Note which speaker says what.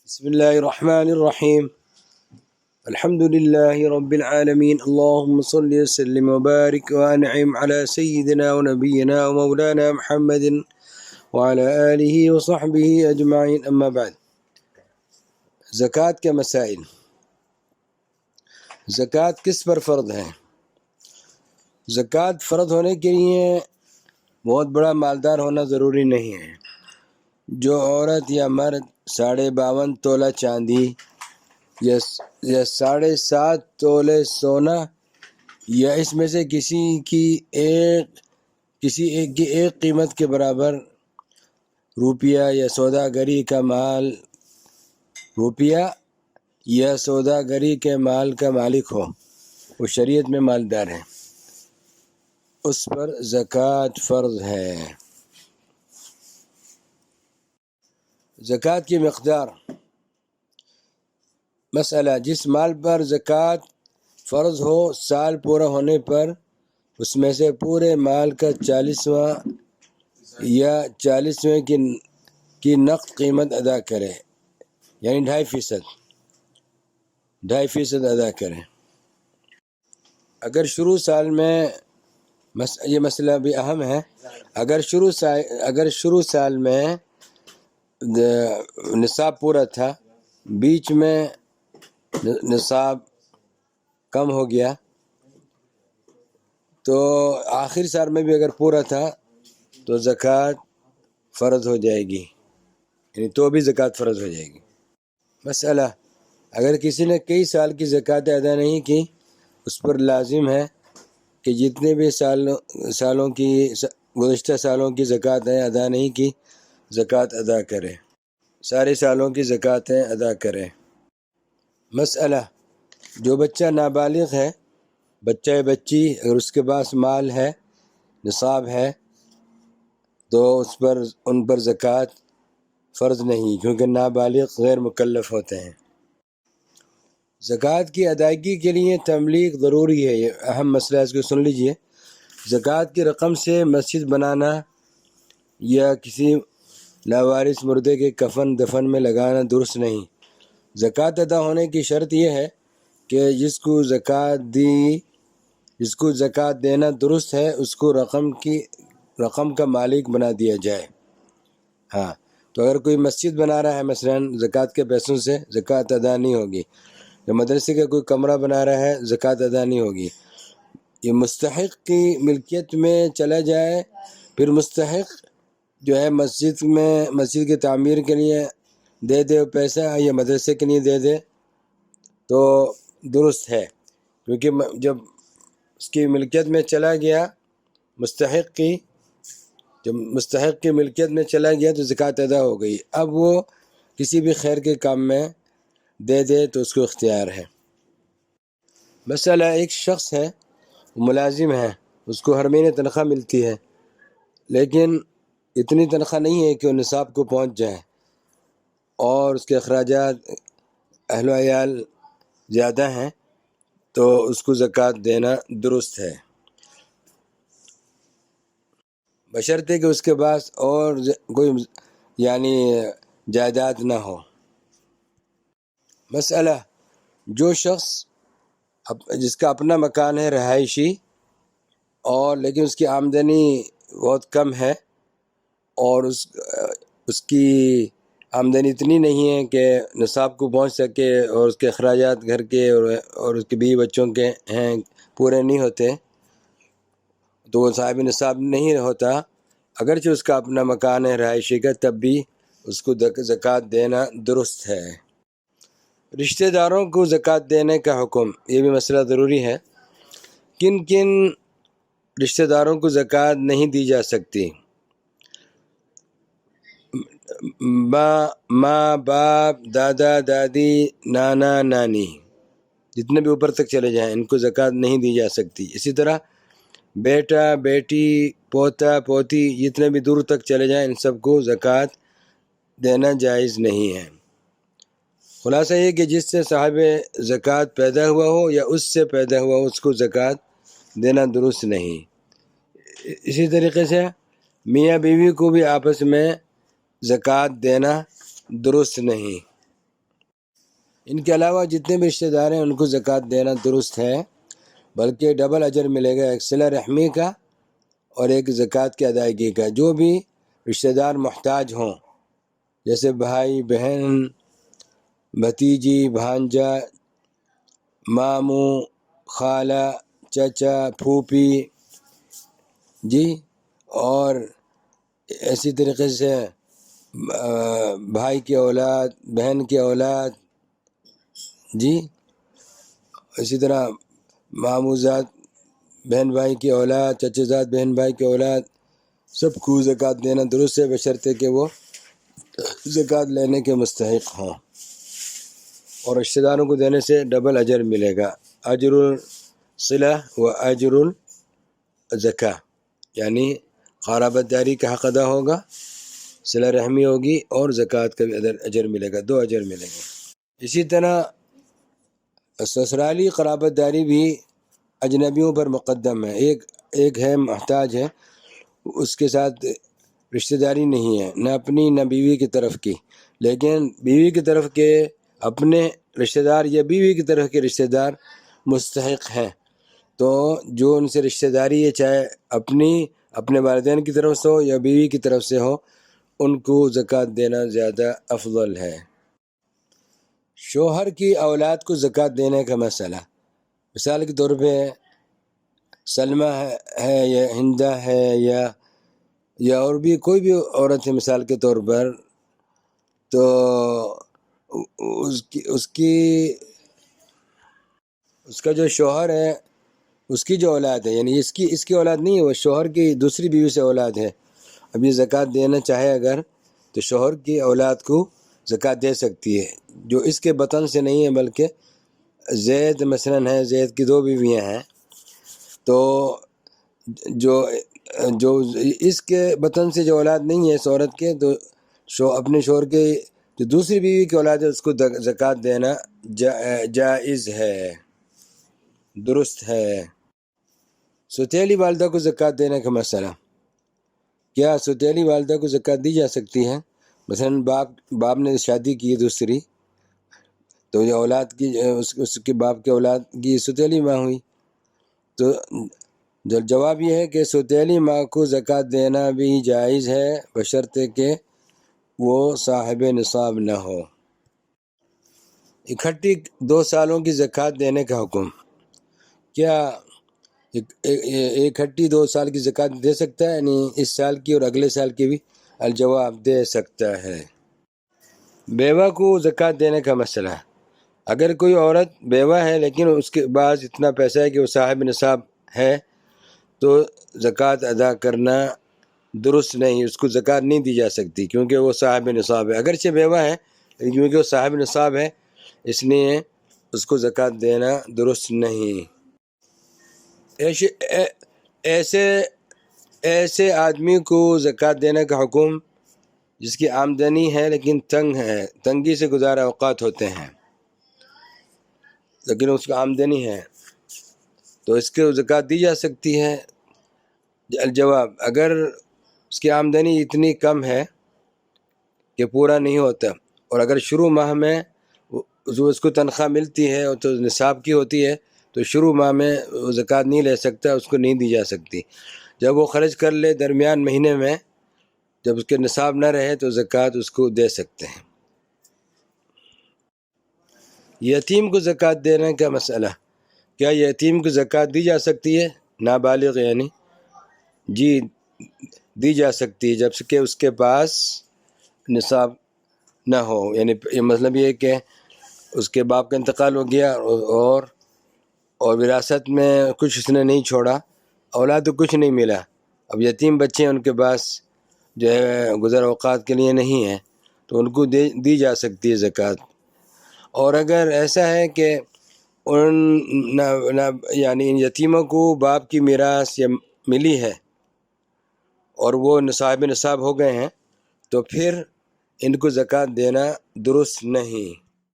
Speaker 1: بسم الله الرحمن الرحيم. الحمد لله رب العالمين. اللهم صل وسلم وبارك وأنعم على سيدنا ونبينا ومولانا محمد وعلى آله وصحبه أجمعين. أما بعد، زکوٰۃ کے مسائل. زکوٰۃ کس پر فرض ہے؟ زکوٰۃ فرض ہونے کے لیے بہت بڑا مالدار ہونا ضروری نہیں ہے. جو عورت یا مرد 52.5 تولہ چاندی یا 7.5 تولے سونا یا اس میں سے کسی ایک کی ایک قیمت کے برابر روپیہ یا سوداگری کے مال کا مالک ہو، وہ شریعت میں مالدار ہے، اس پر زکوٰۃ فرض ہے. زکوٰۃ کی مقدار. مسئلہ: جس مال پر زکوٰۃ فرض ہو، سال پورا ہونے پر اس میں سے پورے مال کا 40واں یا 40ویں کی نقد قیمت ادا کرے، یعنی 2.5% ادا کرے. اگر شروع سال میں یہ مسئلہ بھی اہم ہے. اگر شروع سال میں نصاب پورا تھا، بیچ میں نصاب کم ہو گیا، تو آخر سال میں بھی اگر پورا تھا تو زکوٰۃ فرض ہو جائے گی، یعنی تو بھی زکوٰۃ فرض ہو جائے گی. مسئلہ: اگر کسی نے کئی سال کی زکوٰۃ ادا نہیں کی، اس پر لازم ہے کہ جتنے بھی گزشتہ سالوں کی زکوٰۃیں ادا نہیں کی، زکوٰۃ ادا کرے، سارے سالوں کی زکوٰۃیں ادا کرے. مسئلہ: جو بچہ نابالغ ہے، بچہ یا بچی، اگر اس کے پاس مال ہے، نصاب ہے، تو ان پر زکوٰۃ فرض نہیں، کیونکہ نابالغ غیر مکلف ہوتے ہیں. زکوٰۃ کی ادائیگی کے لیے تملیغ ضروری ہے. یہ اہم مسئلہ ہے، اس کو سن لیجئے. زکوٰۃ کی رقم سے مسجد بنانا یا کسی لاوارث مردے کے کفن دفن میں لگانا درست نہیں. زکوٰۃ ادا ہونے کی شرط یہ ہے کہ جس کو زکوٰۃ دینا درست ہے، اس کو رقم کا مالک بنا دیا جائے. ہاں، تو اگر کوئی مسجد بنا رہا ہے مثلا زکوٰۃ کے پیسوں سے، زکوٰۃ ادا نہیں ہوگی. یا مدرسے کا کوئی کمرہ بنا رہا ہے، زکوٰۃ ادا نہیں ہوگی. یہ مستحق کی ملکیت میں چلا جائے، پھر مستحق جو ہے مسجد کی تعمیر کے لیے دے دے پیسہ، یا مدرسے کے لیے دے دے، تو درست ہے. کیونکہ جب اس کی ملکیت میں چلا گیا، جب مستحق کی ملکیت میں چلا گیا تو زکوٰۃ ادا ہو گئی. اب وہ کسی بھی خیر کے کام میں دے دے تو اس کو اختیار ہے. مسئلہ: ایک شخص ہے، ملازم ہے، اس کو ہر مہینے تنخواہ ملتی ہے، لیکن اتنی تنخواہ نہیں ہے کہ وہ نصاب کو پہنچ جائے، اور اس کے اخراجات اہل و عیال زیادہ ہیں، تو اس کو زکوٰۃ دینا درست ہے، بشرطے کہ اس کے پاس اور کوئی جائیداد نہ ہو. مسئلہ: جو شخص جس کا اپنا مکان ہے رہائشی، لیکن اس کی آمدنی بہت کم ہے، اور اس کی آمدنی اتنی نہیں ہے کہ نصاب کو پہنچ سکے، اور اس کے اخراجات گھر کے اور اس کے بیوی بچوں کے ہیں پورے نہیں ہوتے، تو وہ صاحب نصاب نہیں ہوتا. اگرچہ اس کا اپنا مکان ہے رہائشی کا، تب بھی اس کو زکوٰۃ دینا درست ہے. رشتہ داروں کو زکوٰۃ دینے کا حکم. یہ بھی مسئلہ ضروری ہے. کن رشتہ داروں کو زکوٰۃ نہیں دی جا سکتی؟ ماں باپ، دادا دادی، نانا نانی، جتنے بھی اوپر تک چلے جائیں، ان کو زکوٰۃ نہیں دی جا سکتی. اسی طرح بیٹا بیٹی، پوتا پوتی، جتنے بھی دور تک چلے جائیں، ان سب کو زکوٰۃ دینا جائز نہیں ہے. خلاصہ یہ کہ جس سے صاحب زکوٰۃ پیدا ہوا ہو یا اس سے پیدا ہوا ہو، اس کو زکوٰۃ دینا درست نہیں. اسی طریقے سے میاں بیوی کو بھی آپس میں زکوٰۃ دینا درست نہیں. ان کے علاوہ جتنے بھی رشتہ دار ہیں ان کو زکوٰۃ دینا درست ہے، بلکہ ڈبل اجر ملے گا، ایک صلہ رحمی کا اور ایک زکوٰۃ کی ادائیگی کا۔ جو بھی رشتہ دار محتاج ہوں، جیسے بھائی، بہن، بھتیجی، بھانجا، ماموں، خالہ، چچا، پھوپھی، جی، اور اسی طریقے سے بھائی کی اولاد، بہن کی اولاد، جی، اسی طرح ماموزاد بہن بھائی کی اولاد، چچے زاد بہن بھائی کی اولاد، سب کو زکوٰۃ دینا درست ہے، بشرطے کہ وہ زکوٰۃ لینے کے مستحق ہوں، اور رشتہ داروں کو دینے سے ڈبل اجر ملے گا، اجر الصلہ و اجر الزکاۃ، یعنی قرابت داری کا حق ادا ہوگا، صلہ رحمی ہوگی، اور زکوٰۃ کا بھی اجر ملے گا، 2 اجر ملے گا۔ اسی طرح سسرالی قرابت داری بھی اجنبیوں پر مقدم ہے، ایک ہے محتاج ہے، اس کے ساتھ رشتہ داری نہیں ہے، نہ اپنی نہ بیوی کی طرف کی، لیکن بیوی کی طرف کے اپنے رشتہ دار یا بیوی کی طرف کے رشتہ دار مستحق ہیں، تو جو ان سے رشتہ داری ہے، چاہے اپنے والدین کی طرف سے ہو یا بیوی کی طرف سے ہو، ان کو زکوٰۃ دینا زیادہ افضل ہے۔ شوہر کی اولاد کو زکوٰۃ دینے کا مسئلہ، مثال کے طور پہ سلمہ ہے یا ہندہ ہے یا اور بھی کوئی بھی عورت ہے مثال کے طور پر، تو اس کا جو شوہر ہے، اس کی جو اولاد ہے، یعنی اس کی اولاد نہیں ہے، وہ شوہر کی دوسری بیوی سے اولاد ہے، اب یہ زکوٰۃ دینا چاہے اگر تو شوہر کی اولاد کو زکوٰۃ دے سکتی ہے، جو اس کے بطن سے نہیں ہے، بلکہ زید مثلاً ہے، زید کی 2 بیویاں ہیں، تو جو اس کے بطن سے جو اولاد نہیں ہے اس عورت کے، تو اپنے شوہر کے جو دوسری بیوی کی اولاد ہے اس کو زکوٰۃ دینا جائز ہے، درست ہے۔ سوتیلی والدہ کو زکوٰۃ دینے کا مسئلہ، کیا سوتیلی والدہ کو زکوٰۃ دی جا سکتی ہے؟ مثلاً باپ نے شادی کی دوسری، تو یہ اولاد کی اس کے باپ کے اولاد کی سوتیلی ماں ہوئی، تو جواب یہ ہے کہ سوتیلی ماں کو زکوٰۃ دینا بھی جائز ہے، بشرطے کہ وہ صاحب نصاب نہ ہو۔ اکٹھی 2 سالوں کی زکوٰۃ دینے کا حکم، کیا اکٹھی 2 سال کی زکوٰۃ دے سکتا ہے؟ یعنی اس سال کی اور اگلے سال کی بھی؟ الجواب دے سکتا ہے۔ بیوہ کو زکوٰۃ دینے کا مسئلہ، اگر کوئی عورت بیوہ ہے لیکن اس کے پاس اتنا پیسہ ہے کہ وہ صاحب نصاب ہے، تو زکوٰۃ ادا کرنا درست نہیں، اس کو زکوٰۃ نہیں دی جا سکتی، کیونکہ وہ صاحب نصاب ہے، اگرچہ بیوہ ہے لیکن کیونکہ وہ صاحب نصاب ہے اس لیے اس کو زکوٰۃ دینا درست نہیں۔ ایسے آدمی کو زکوٰۃ دینے کا حکم جس کی آمدنی ہے لیکن تنگی سے گزارا اوقات ہوتے ہیں، لیکن اس کا آمدنی ہے، تو اس کو زکوٰۃ دی جا سکتی ہے۔ الجواب، اگر اس کی آمدنی اتنی کم ہے کہ پورا نہیں ہوتا، اور اگر شروع ماہ میں اس کو تنخواہ ملتی ہے اور تو نصاب کی ہوتی ہے، تو شروع ماہ میں وہ زکوٰۃ نہیں لے سکتا، اس کو نہیں دی جا سکتی۔ جب وہ خرچ کر لے درمیان مہینے میں، جب اس کے نصاب نہ رہے تو زکوٰۃ اس کو دے سکتے ہیں۔ یتیم کو زکوٰۃ دینے کا مسئلہ، کیا یتیم کو زکوٰۃ دی جا سکتی ہے؟ نابالغ یعنی، جی دی جا سکتی ہے، جب کہ اس کے پاس نصاب نہ ہو، یعنی مطلب یہ کہ اس کے باپ کا انتقال ہو گیا اور وراثت میں کچھ اس نے نہیں چھوڑا، اولاد کو کچھ نہیں ملا، اب یتیم بچے ان کے پاس جو ہے گزر اوقات کے لیے نہیں ہے، تو ان کو دی جا سکتی ہے زکوٰۃ۔ اور اگر ایسا ہے کہ یعنی ان یتیموں کو باپ کی میراث ملی ہے اور وہ صاحب نصاب ہو گئے ہیں، تو پھر ان کو زکوٰۃ دینا درست نہیں۔